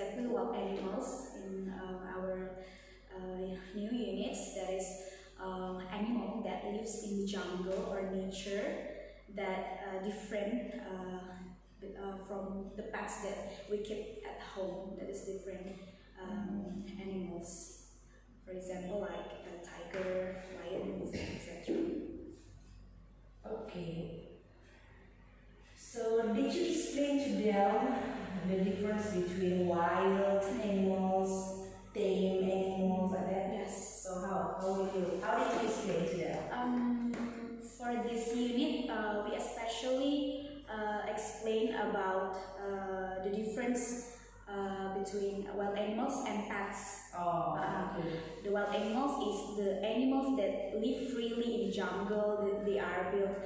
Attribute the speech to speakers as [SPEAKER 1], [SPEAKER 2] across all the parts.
[SPEAKER 1] exactly wild animals in our new units. That is animal that lives in the jungle or nature that different from the pets that we keep at home. That is different animals. For example, like a tiger, lion, etc.
[SPEAKER 2] Okay. So did you explain to them the difference between wild animals, tame animals, like that?
[SPEAKER 1] Yes.
[SPEAKER 2] So how did you explain to them?
[SPEAKER 1] For this unit, we especially explain about the difference between wild animals and pets.
[SPEAKER 2] Okay.
[SPEAKER 1] The wild animals is the animals that live freely in jungle. They are built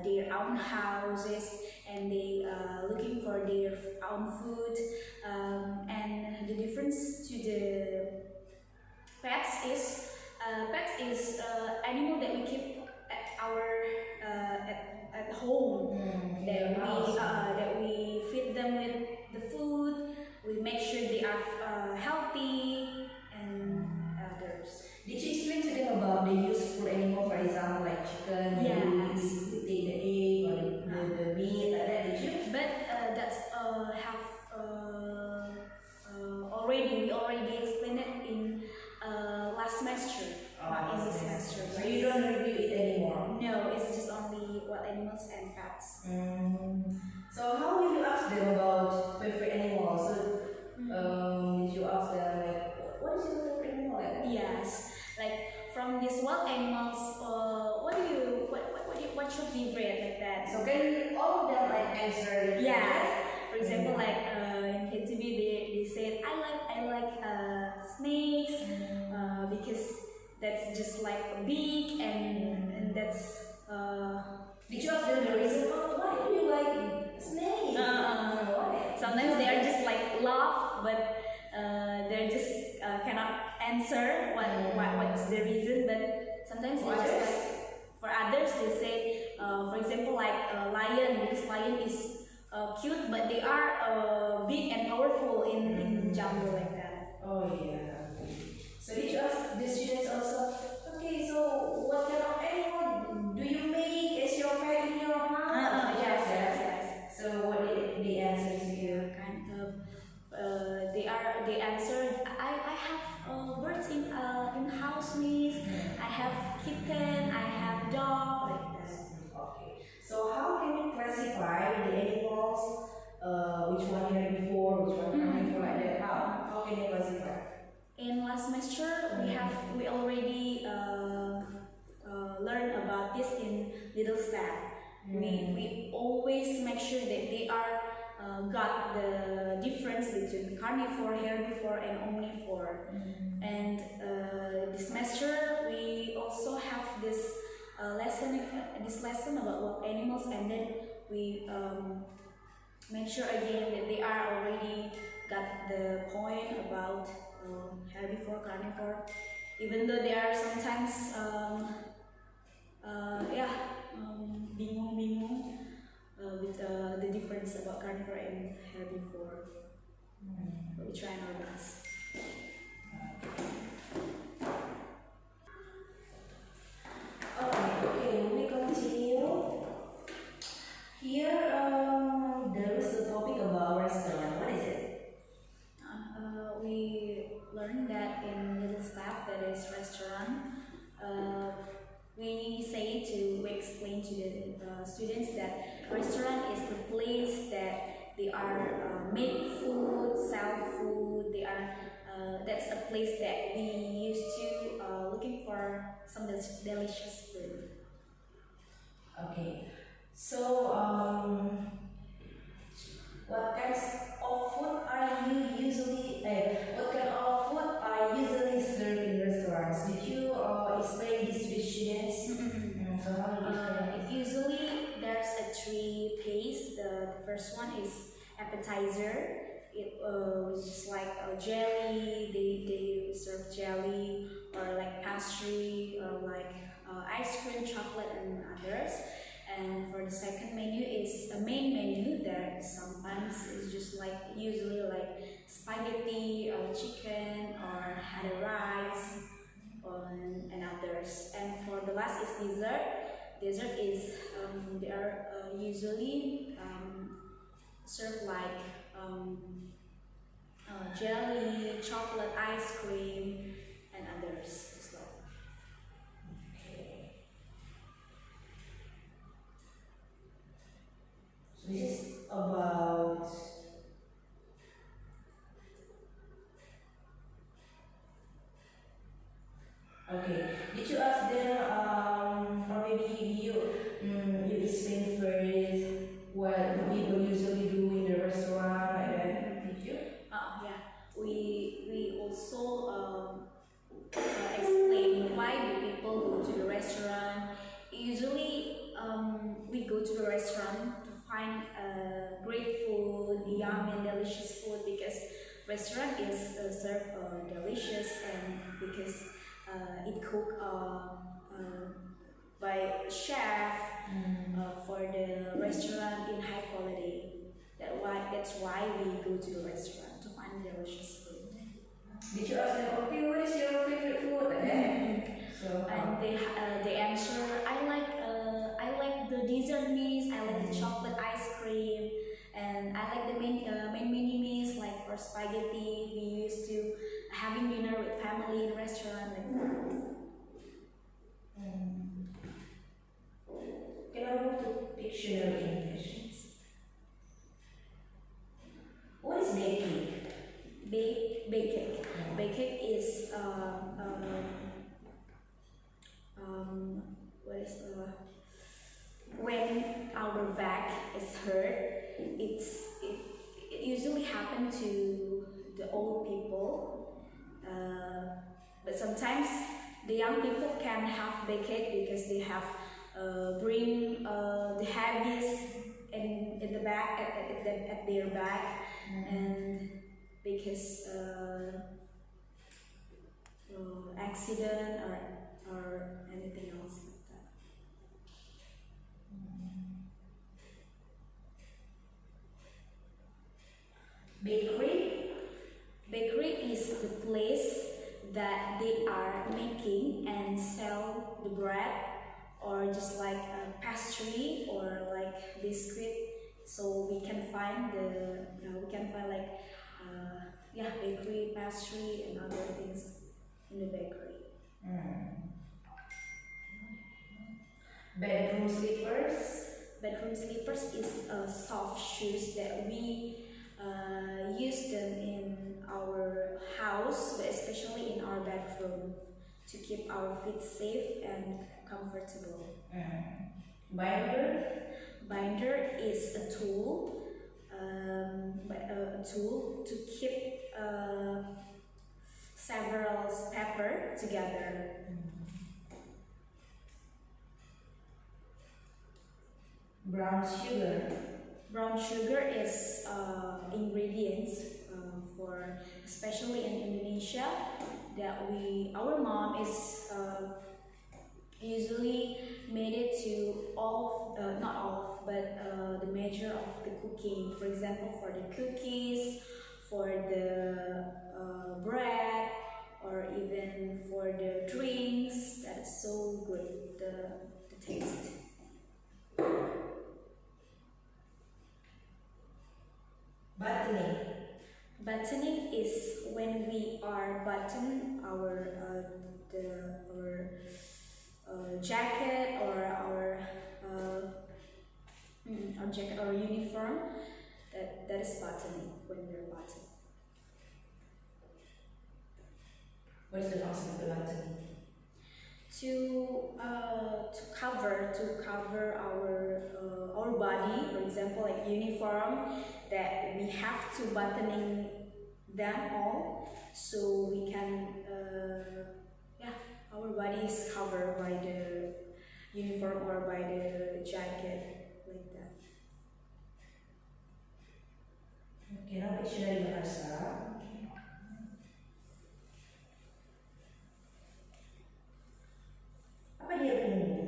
[SPEAKER 1] their own houses and they looking for their own food. And the difference to the pets is animal that we keep at our at home. That we feed them with the food. We make sure they are healthy and others.
[SPEAKER 2] Did you explain to them about the useful animal, for example, like chicken?
[SPEAKER 1] Yes.
[SPEAKER 2] You take the egg or the meat, like that, did you?
[SPEAKER 1] But that's have we already explained it in last semester. Not in this semester.
[SPEAKER 2] So you don't review it anymore?
[SPEAKER 1] No, it's just only wild animals and pets.
[SPEAKER 2] So how will you ask them about favorite animals? So did you ask them like, what is your favorite animal? Like?
[SPEAKER 1] Yes, like from these wild animals, what's your favorite, like that?
[SPEAKER 2] So can all of them like answer?
[SPEAKER 1] Yes. For example, like in K2B, they said I like snakes because that's just like big and that's.
[SPEAKER 2] Did you ask them the reason? Oh, why do you like snakes?
[SPEAKER 1] Sometimes they are just like laugh, but they just cannot answer what's the reason. But sometimes they just like, for others they say, for example, like lion, because lion is cute, but they are big and powerful in jungle, like that.
[SPEAKER 2] Oh yeah. So did you ask the students also? Okay, so what kind of animal do you make as your pet in your house?
[SPEAKER 1] Yes.
[SPEAKER 2] So what did they answer to you?
[SPEAKER 1] Kind of. They answered. I have birds in house, miss. I have kitten. I have dog, like that.
[SPEAKER 2] Okay. So how can you classify the animals? Which one you had before, which one coming for, like that? How can you classify?
[SPEAKER 1] In last semester, we already learned about this in little step. We always make sure that they are got the difference between carnivore, herbivore, and omnivore. And this semester we also have this lesson about wild animals, and then we make sure again that they are already got the point about herbivore, carnivore, even though they are sometimes bingung with the difference about carnivore and herbivore. But we try our best.
[SPEAKER 2] Okay, we continue. Here, there is a topic about restaurant. What is it?
[SPEAKER 1] We learned that in little step, that is restaurant. We explain to the students that restaurant is the place that they are make food, sell food. They are that's a place that we used to looking for some delicious food.
[SPEAKER 2] Okay, so what kinds of food are you usually? What kind of food are usually served in restaurants? Did you explain this to the students? So how do you explain it?
[SPEAKER 1] Usually there's a three pace. The first one is appetizer. It was just like a jelly. They serve jelly, or like pastry, or like ice cream, chocolate, and others. And for the second menu is a main menu that sometimes is just like usually like spicy last is dessert. Dessert is they are usually served like jelly, chocolate, ice cream, and others as well.
[SPEAKER 2] Okay. So this is about. Okay. Did you ask them, or maybe you explain first what people usually do in the restaurant like that? Did you?
[SPEAKER 1] Yeah, we also explain why do people go to the restaurant. Usually, we go to the restaurant to find great food, yummy and delicious food, because restaurant is serve delicious, and because it cooked by chef for the restaurant in high quality. That's why we go to the restaurant to find delicious food.
[SPEAKER 2] Did you ask them, okay, what is your favorite food? So,
[SPEAKER 1] And they answer, I like the dessert meals, I like the chocolate ice cream, and I like the main mini meals, like for spaghetti. We used to having dinner with family in restaurant like that.
[SPEAKER 2] Can I move to dictionary English? What is baking?
[SPEAKER 1] Bake cake. Bake cake is what is when our back is hurt. It usually happen to the old people, but sometimes the young people can have back cake because they have bring the heaviest in the back at their back, and because accident or anything else like that. Bakery is the place that they are making and sell the bread, or just like a pastry or like biscuit. So we can find like bakery, pastry, and other things in the bakery.
[SPEAKER 2] Bedroom slippers.
[SPEAKER 1] Bedroom slippers is soft shoes that we use them in our house, but especially in our bedroom, to keep our feet safe and comfortable. Binder is a tool, to keep several paper together. Brown sugar is ingredients for, especially in Indonesia, that our mom is usually made it to not all, but the measure of the cooking. For example, for the cookies, for the bread, or even for the drinks. That's so good, the taste. Buttoning is when we are button our jacket or our jacket or uniform. That is buttoning, when we're buttoning.
[SPEAKER 2] What is the concept of buttoning?
[SPEAKER 1] To cover our body. For example, like uniform, that we have to buttoning them all, so we can our body is covered by the uniform or by the jacket, like that.
[SPEAKER 2] Okay, now dictionary bahasa. Apa dia punggung?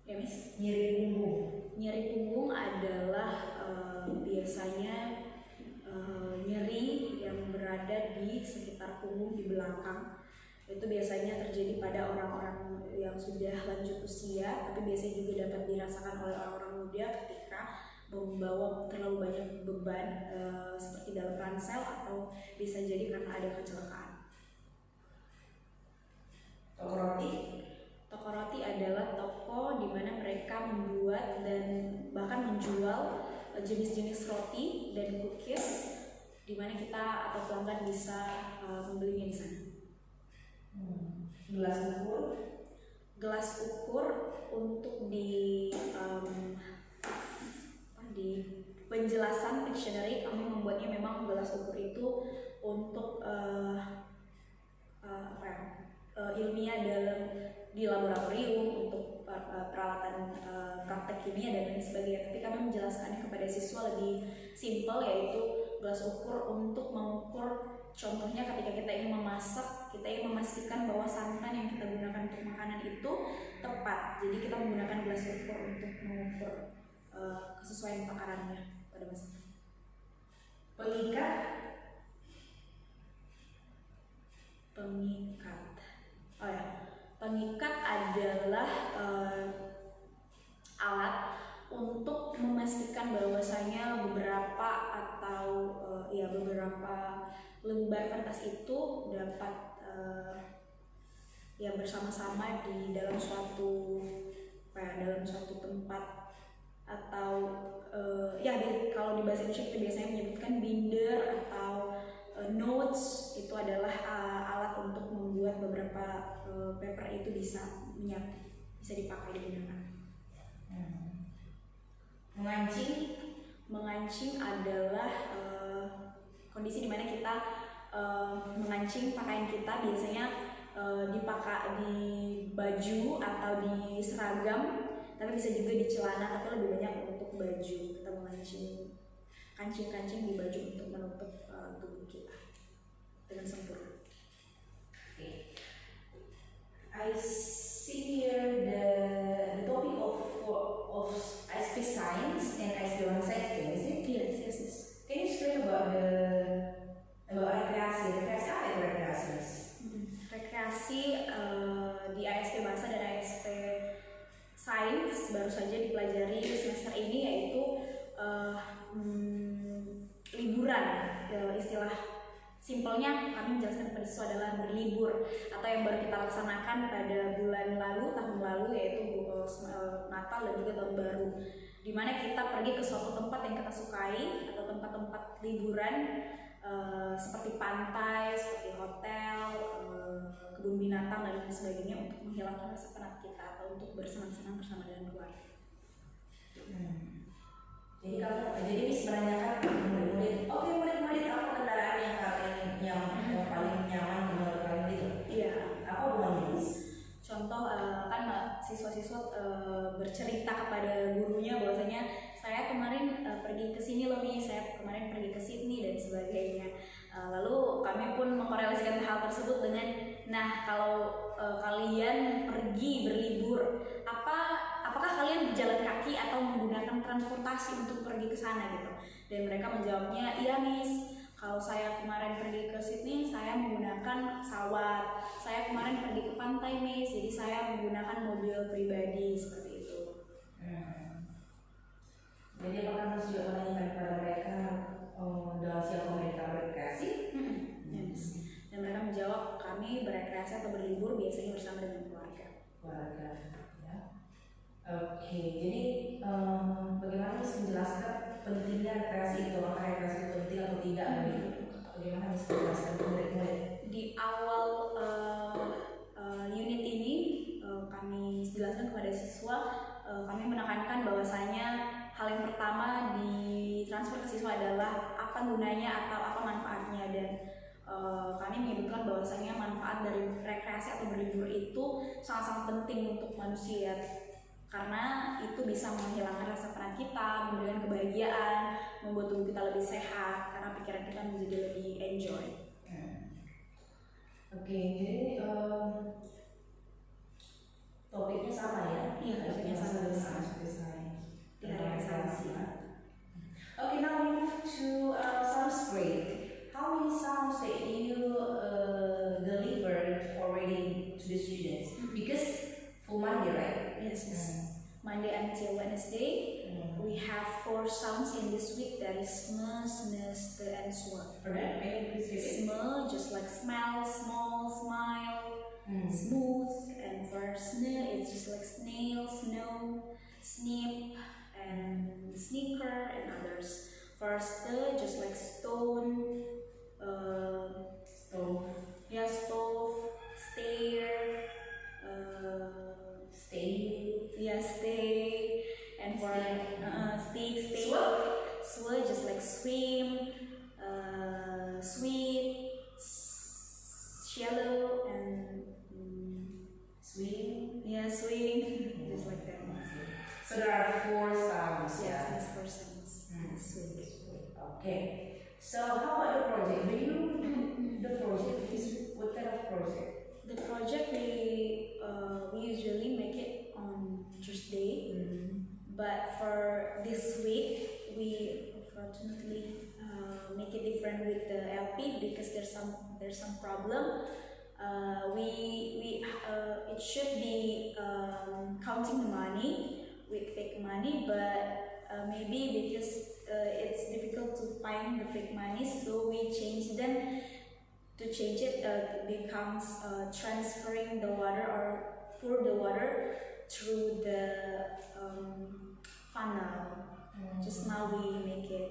[SPEAKER 1] Ya, Miss.
[SPEAKER 2] Nyeri punggung.
[SPEAKER 1] Nyeri punggung adalah biasanya nyeri yang berada di sekitar punggung, di belakang, Itu biasanya terjadi pada orang-orang yang sudah lanjut usia, tapi biasanya juga dapat dirasakan oleh orang-orang muda ketika membawa terlalu banyak beban seperti dalam ransel atau bisa jadi karena ada kecelakaan.
[SPEAKER 2] Toko roti?
[SPEAKER 1] Toko roti adalah toko di mana mereka membuat dan bahkan menjual jenis-jenis roti dan cookies di mana kita atau pelanggan bisa membelinya di sana.
[SPEAKER 2] Gelas ukur?
[SPEAKER 1] Gelas ukur untuk di penjelasan dictionary kami membuatnya memang gelas ukur itu untuk ilmiah dalam di laboratorium untuk peralatan praktek kimia dan lain sebagainya. Tapi kami menjelaskannya kepada siswa lebih simpel, yaitu gelas ukur untuk mengukur. Contohnya ketika kita ingin memasak, kita ingin memastikan bahwa santan yang kita gunakan untuk makanan itu tepat. Jadi kita menggunakan gelas ukur untuk mengukur kesesuaian takarannya pada masakan.
[SPEAKER 2] Pengikat?
[SPEAKER 1] Pengikat. Oh ya, pengikat adalah alat untuk memastikan bahwasanya beberapa lembar kertas itu dapat bersama-sama di dalam suatu tempat atau kalau di bahasa Indonesia kita biasanya menyebutkan binder atau notes. Itu adalah alat untuk membuat beberapa paper itu bisa menyatu, bisa dipakai digunakan. Mengancing adalah kondisi dimana kita mengancing pakaian kita, biasanya dipakai di baju atau di seragam, tapi bisa juga di celana, tapi lebih banyak untuk baju. Kita mengancing kancing di baju untuk menutup tubuh kita dengan sempurna.
[SPEAKER 2] Okay. I see here the topic of ISP science and ISP one setting, is it?
[SPEAKER 1] Yes.
[SPEAKER 2] Can you explain about rekreasi? Rekreasi apa itu rekreasi?
[SPEAKER 1] Rekreasi di ASP Bahasa dan ASP Sains baru saja dipelajari semester ini, yaitu liburan. Istilah simpelnya kami menjelaskan kepada siswa adalah berlibur, atau yang baru kita laksanakan pada tahun lalu, yaitu Natal dan juga tahun baru, di mana kita pergi ke suatu tempat yang kita sukai atau tempat-tempat liburan seperti pantai, seperti hotel, kebun binatang dan lain sebagainya, untuk menghilangkan rasa penat kita atau untuk bersenang-senang bersama dengan keluarga.
[SPEAKER 2] Jadi Miss menanyakan murid-murid, oke murid-murid, apa kendaraan yang paling nyaman menurut kalian itu?
[SPEAKER 1] Iya.
[SPEAKER 2] Apa hubungannya Miss?
[SPEAKER 1] Contoh kan siswa-siswa bercerita kepada gurunya bahwasanya saya kemarin pergi ke sini loh nih, saya kemarin pergi ke Sydney dan sebagainya. Lalu kami pun mengkorelasikan hal tersebut dengan, nah kalau kalian pergi berlibur, apakah kalian berjalan kaki atau menggunakan transportasi untuk pergi ke sana gitu? Dan mereka menjawabnya, iya Miss, kalau saya kemarin pergi ke Sydney saya menggunakan pesawat, saya kemarin pergi ke pantai Miss, jadi saya menggunakan mobil pribadi, seperti itu.
[SPEAKER 2] Jadi apakah Miss juga menanyakan kepada mereka dalam siapa mereka berrekreasi?
[SPEAKER 1] Yes. Dan mereka menjawab, kami berekreasi atau berlibur biasanya bersama dengan keluarga.
[SPEAKER 2] Ya. Oke, jadi bagaimana Miss menjelaskan pentingnya rekreasi itu? Apakah rekreasi itu penting atau tidak? Bagaimana Miss menjelaskan ke murid-murid?
[SPEAKER 1] Di awal unit ini kami jelaskan kepada siswa, kami menekankan bahwasanya hal yang pertama ditransfer ke siswa adalah apa gunanya atau apa manfaatnya, dan kami menyebutkan bahwasanya manfaat dari rekreasi atau berlibur itu sangat-sangat penting untuk manusia, karena itu bisa menghilangkan rasa penat kita, memberikan kebahagiaan, membuat tubuh kita lebih sehat, karena pikiran kita menjadi lebih enjoy.
[SPEAKER 2] Oke, jadi topiknya sama ya?
[SPEAKER 1] Iya, topiknya sama.
[SPEAKER 2] Okay, now we move to sound spread. How many sounds that you delivered already
[SPEAKER 1] We have 4 sounds in this week, that is sm, sn, st, and sw.
[SPEAKER 2] Alright, can you please repeat?
[SPEAKER 1] Sm, just like smell, small, smile, smooth, and for sn, it's just like snail, snow, snip, and sneaker, and others. For st, just like stone,
[SPEAKER 2] Stove.
[SPEAKER 1] yeah, stove, stair,
[SPEAKER 2] Stay.
[SPEAKER 1] yeah, stay, and for stick, stay, sw, just like swim, sweet, shallow, and
[SPEAKER 2] Swing.
[SPEAKER 1] yeah, swing, just like that.
[SPEAKER 2] So there are 4 sounds.
[SPEAKER 1] Yes,
[SPEAKER 2] Yeah.
[SPEAKER 1] that's 4 sounds. Swing.
[SPEAKER 2] Okay. So how about the project? Do you do the project? What kind of project?
[SPEAKER 1] The project we usually make it on Tuesday, but for this week we unfortunately make it different with the LP because there's some problem. It should be counting the money with fake money, but maybe because it's difficult to find the fake money, so we change them. To change it, becomes transferring the water or pour the water through the funnel. Just now we make it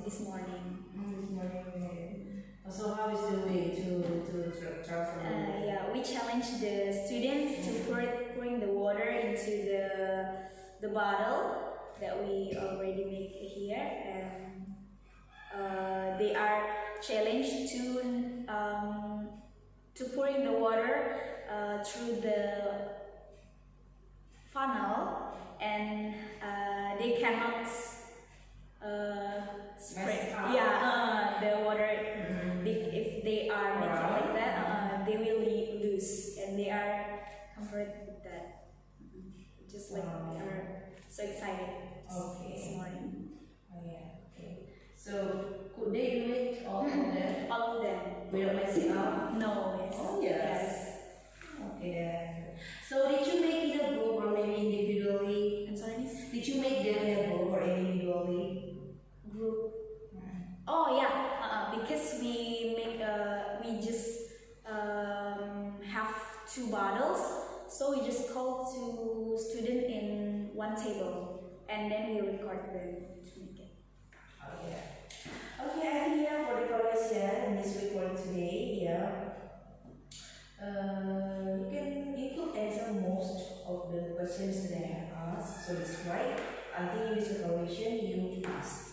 [SPEAKER 1] this morning.
[SPEAKER 2] This morning. So how is the way to transfer?
[SPEAKER 1] Yeah, we challenge the students to pouring the water into the bottle that we already make here, and they are challenged to pouring the water through the funnel, and they cannot spread. Yeah, the water. If they are making like that, they will lose, and they are comforted with that. Just like they are so excited this morning.
[SPEAKER 2] Oh yeah. Okay. So could they do it all of them?
[SPEAKER 1] All of them.
[SPEAKER 2] Without messing up?
[SPEAKER 1] No. Yes.
[SPEAKER 2] Oh yes. Okay then. So did you make it a group or maybe individually?
[SPEAKER 1] I'm sorry, Miss?
[SPEAKER 2] Did you make them in a group or individually?
[SPEAKER 1] Group. Oh yeah, because we just have 2 bottles, so we just call 2 students in one table, and then we record them to make it.
[SPEAKER 2] Okay. Okay, I think yeah, for the evaluation in this report today, you could answer most of the questions that I have asked. So it's right. I think in this evaluation you asked